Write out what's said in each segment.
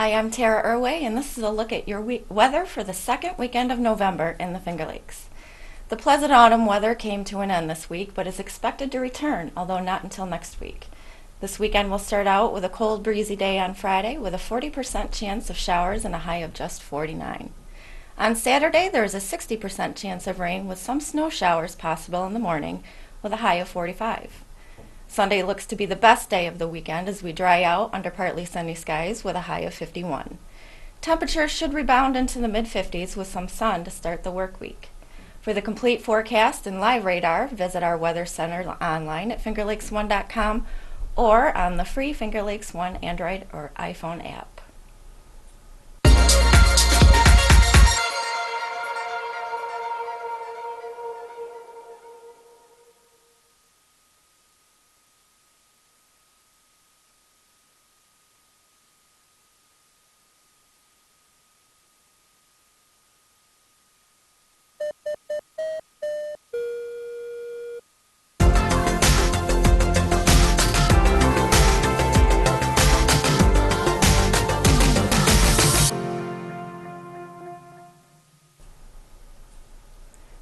Hi, I'm Tera Erway, and this is a look at your weather for the second weekend of November in the Finger Lakes. The pleasant autumn weather came to an end this week, but is expected to return, although not until next week. This weekend will start out with a cold, breezy day on Friday with a 40% chance of showers and a high of just 49. On Saturday, there is a 60% chance of rain with some snow showers possible in the morning with a high of 45. Sunday looks to be the best day of the weekend as we dry out under partly sunny skies with a high of 51. Temperatures should rebound into the mid-50s with some sun to start the work week. For the complete forecast and live radar, visit our Weather Center online at fingerlakes1.com or on the free Finger Lakes One Android or iPhone app.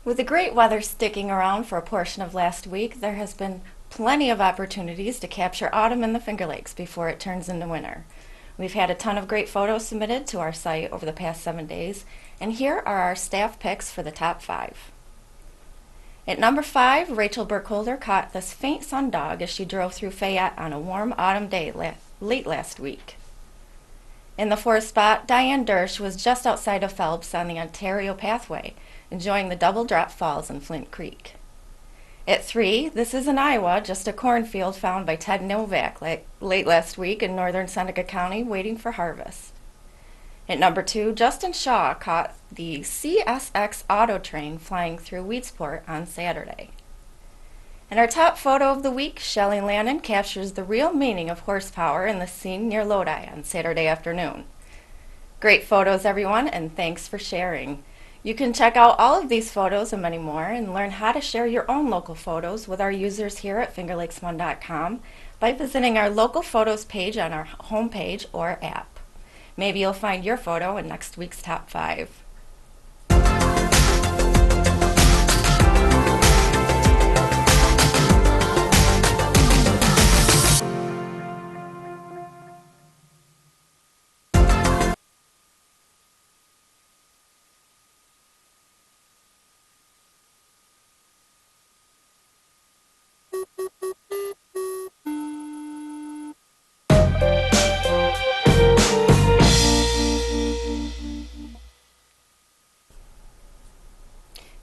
With the great weather sticking around for a portion of last week, there has been plenty of opportunities to capture autumn in the Finger Lakes before it turns into winter. We've had a ton of great photos submitted to our site over the past 7 days, and here are our staff picks for the top 5. At number 5, Rachel Burkholder caught this faint sundog as she drove through Fayette on a warm autumn day late last week. In the 4th spot, Diane Dersch was just outside of Phelps on the Ontario Pathway, enjoying the double drop falls in Flint Creek. At 3, this is in Iowa, just a cornfield found by Ted Novak late last week in northern Seneca County waiting for harvest. At number 2, Justin Shaw caught the CSX auto train flying through Weedsport on Saturday. And our top photo of the week, Shelley Lannon captures the real meaning of horsepower in the scene near Lodi on Saturday afternoon. Great photos, everyone, and thanks for sharing. You can check out all of these photos and many more and learn how to share your own local photos with our users here at fingerlakes1.com by visiting our local photos page on our homepage or app. Maybe you'll find your photo in next week's top 5.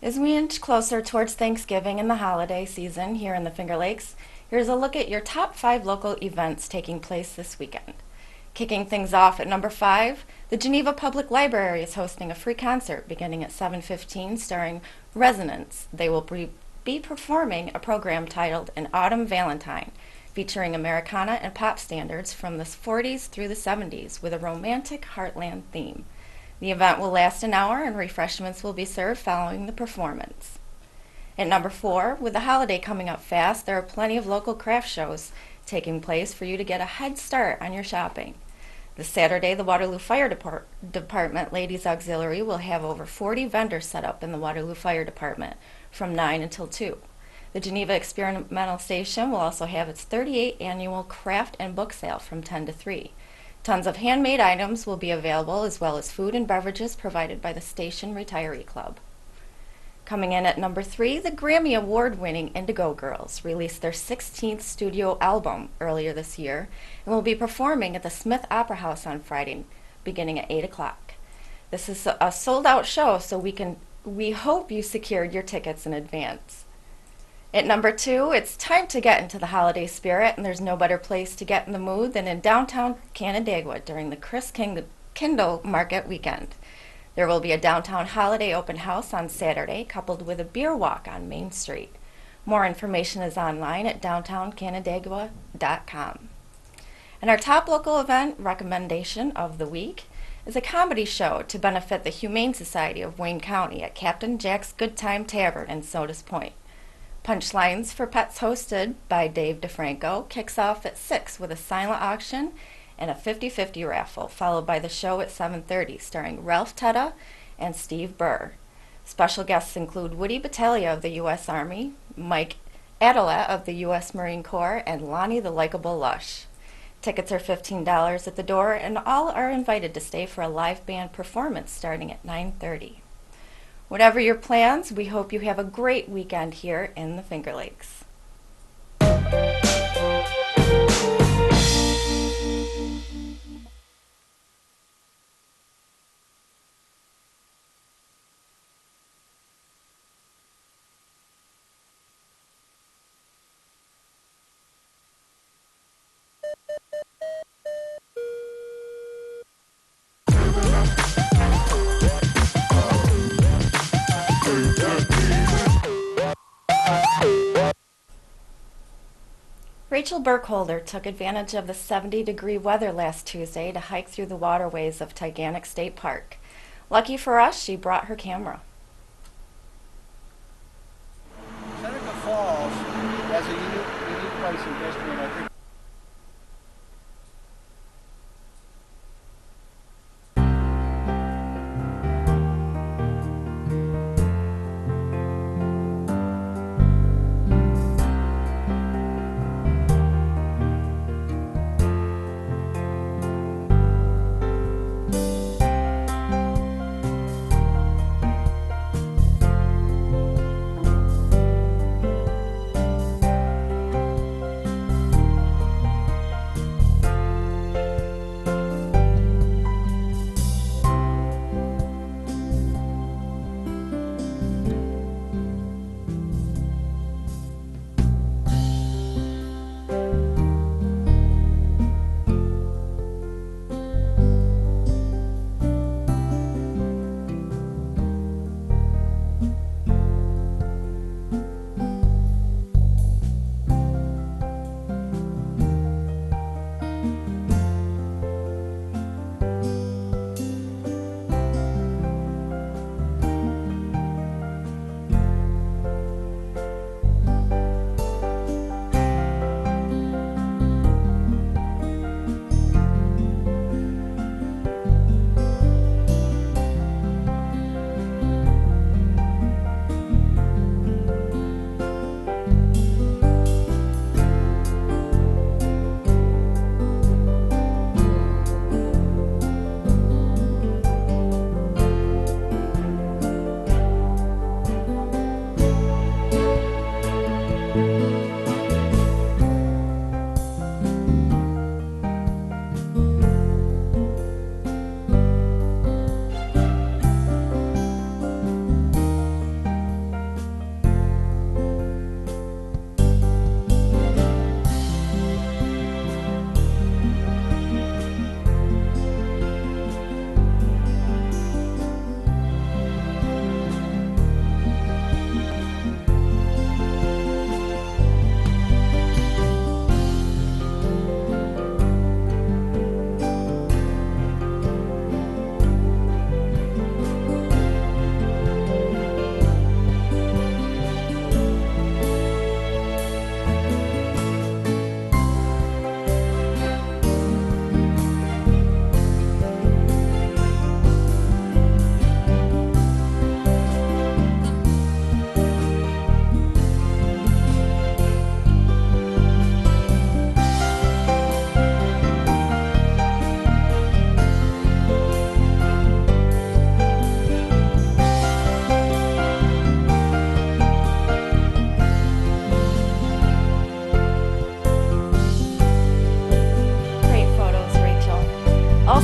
As we inch closer towards Thanksgiving and the holiday season here in the Finger Lakes, here's a look at your top 5 local events taking place this weekend. Kicking things off at number 5, the Geneva Public Library is hosting a free concert beginning at 7:15 starring Resonance. They will be performing a program titled An Autumn Valentine, featuring Americana and pop standards from the 40s through the 70s with a romantic heartland theme. The event will last an hour and refreshments will be served following the performance. At number 4, with the holiday coming up fast, there are plenty of local craft shows taking place for you to get a head start on your shopping. This Saturday, the Waterloo Fire Department Ladies Auxiliary will have over 40 vendors set up in the Waterloo Fire Department from 9 until 2. The Geneva Experimental Station will also have its 38th annual craft and book sale from 10 to 3. Tons of handmade items will be available, as well as food and beverages provided by the Station Retiree Club. Coming in at number 3, the Grammy Award-winning Indigo Girls released their 16th studio album earlier this year and will be performing at the Smith Opera House on Friday, beginning at 8 o'clock. This is a sold-out show, so we hope you secured your tickets in advance. At number 2, it's time to get into the holiday spirit, and there's no better place to get in the mood than in downtown Canandaigua during the Chris Kindle Market weekend. There will be a downtown holiday open house on Saturday, coupled with a beer walk on Main Street. More information is online at downtowncanandaigua.com. And our top local event recommendation of the week is a comedy show to benefit the Humane Society of Wayne County at Captain Jack's Good Time Tavern in Sodas Point. Punchlines for Pets, hosted by Dave DeFranco, kicks off at 6 with a silent auction and a 50-50 raffle, followed by the show at 7:30, starring Ralph Teta and Steve Burr. Special guests include Woody Battaglia of the U.S. Army, Mike Adelet of the U.S. Marine Corps, and Lonnie the Likeable Lush. Tickets are $15 at the door, and all are invited to stay for a live band performance starting at 9:30. Whatever your plans, we hope you have a great weekend here in the Finger Lakes. Rachel Burkholder took advantage of the 70-degree weather last Tuesday to hike through the waterways of Titanic State Park. Lucky for us, she brought her camera. Seneca Falls has a unique place in history, and I think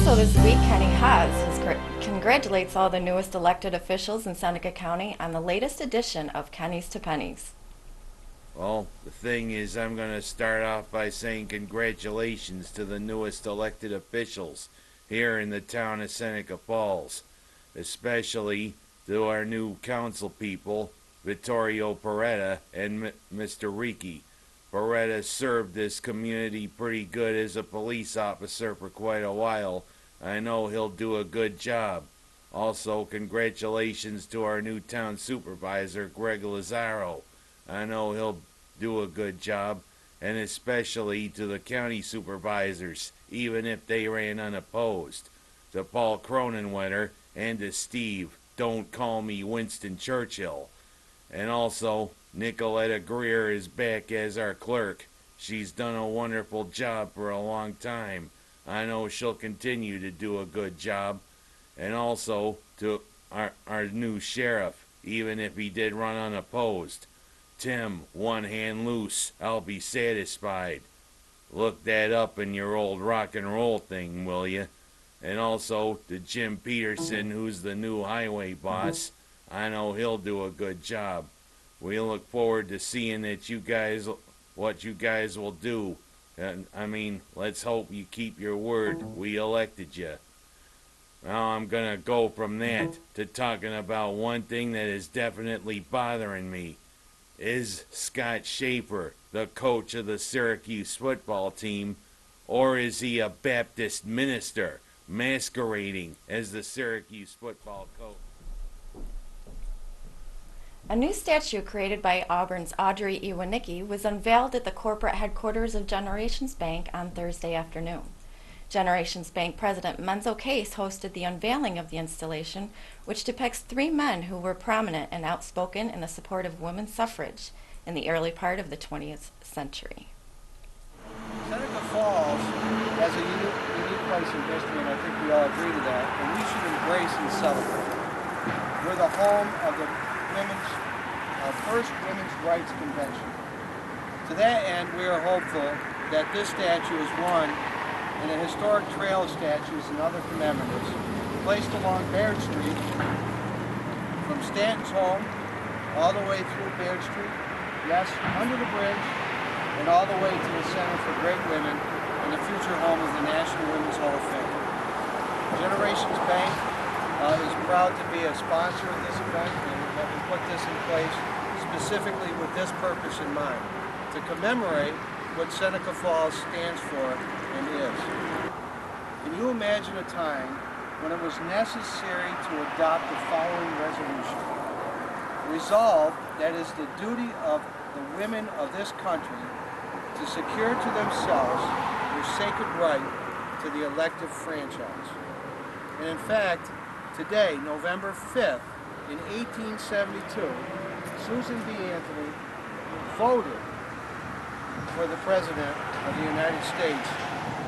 Also this week, Kenny congratulates all the newest elected officials in Seneca County on the latest edition of Kenny's to Pennies. Well, the thing is, I'm going to start off by saying congratulations to the newest elected officials here in the town of Seneca Falls, especially to our new council people, Vittorio Peretta and Mr. Ricci. Peretta served this community pretty good as a police officer for quite a while. I know he'll do a good job. Also, congratulations to our new town supervisor, Greg Lazaro. I know he'll do a good job. And especially to the county supervisors, even if they ran unopposed. To Paul Cronenwetter and to Steve, don't call me Winston Churchill. And also, Nicoletta Greer is back as our clerk. She's done a wonderful job for a long time. I know she'll continue to do a good job. And also to our new sheriff, even if he did run unopposed. Tim, one hand loose, I'll be satisfied. Look that up in your old rock and roll thing, will you? And also to Jim Peterson, who's the new highway boss. I know he'll do a good job. We look forward to seeing what you guys will do. And I mean, let's hope you keep your word. We elected you. Now I'm gonna go from that to talking about one thing that is definitely bothering me. Is Scott Schaefer the coach of the Syracuse football team, or is he a Baptist minister masquerading as the Syracuse football coach? A new statue created by Auburn's Audrey Iwanicki was unveiled at the corporate headquarters of Generations Bank on Thursday afternoon. Generations Bank President Menzo Case hosted the unveiling of the installation, which depicts three men who were prominent and outspoken in the support of women's suffrage in the early part of the 20th century. Seneca Falls has a unique place in history, and I think we all agree to that, and we should embrace and celebrate. We're the home of the first Women's Rights Convention. To that end, we are hopeful that this statue is one and a historic trail of statues and other commemoratives placed along Baird Street, from Stanton's home all the way through Baird Street, yes, under the bridge, and all the way to the Center for Great Women and the future home of the National Women's Hall of Fame. Generations Bank is proud to be a sponsor of this event, and that we put this in place specifically with this purpose in mind, to commemorate what Seneca Falls stands for and is. Can you imagine a time when it was necessary to adopt the following resolution? Resolve that it is the duty of the women of this country to secure to themselves their sacred right to the elective franchise. And in fact, today, November 5th, in 1872, Susan B. Anthony voted for the President of the United States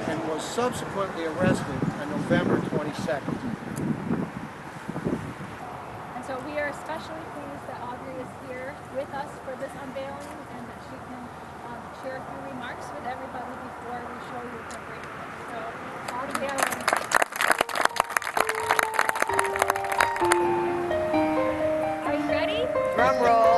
and was subsequently arrested on November 22nd. And so we are especially pleased that Audrey is here with us for this unveiling and that she can share a few remarks with everybody before we show you her great work. So, Audrey Erway. Are you ready? Drum roll.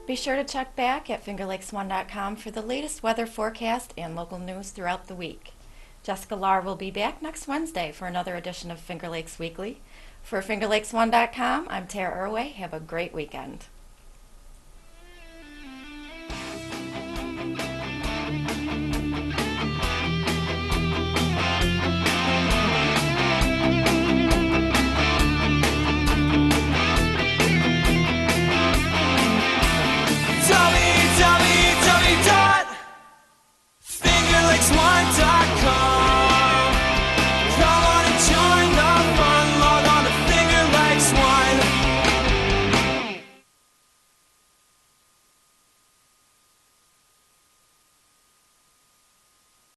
Be sure to check back at fingerlakes1.com for the latest weather forecast and local news throughout the week. Jessica Lahr will be back next Wednesday for another edition of Finger Lakes Weekly. For fingerlakes1.com, I'm Tera Erway. Have a great weekend.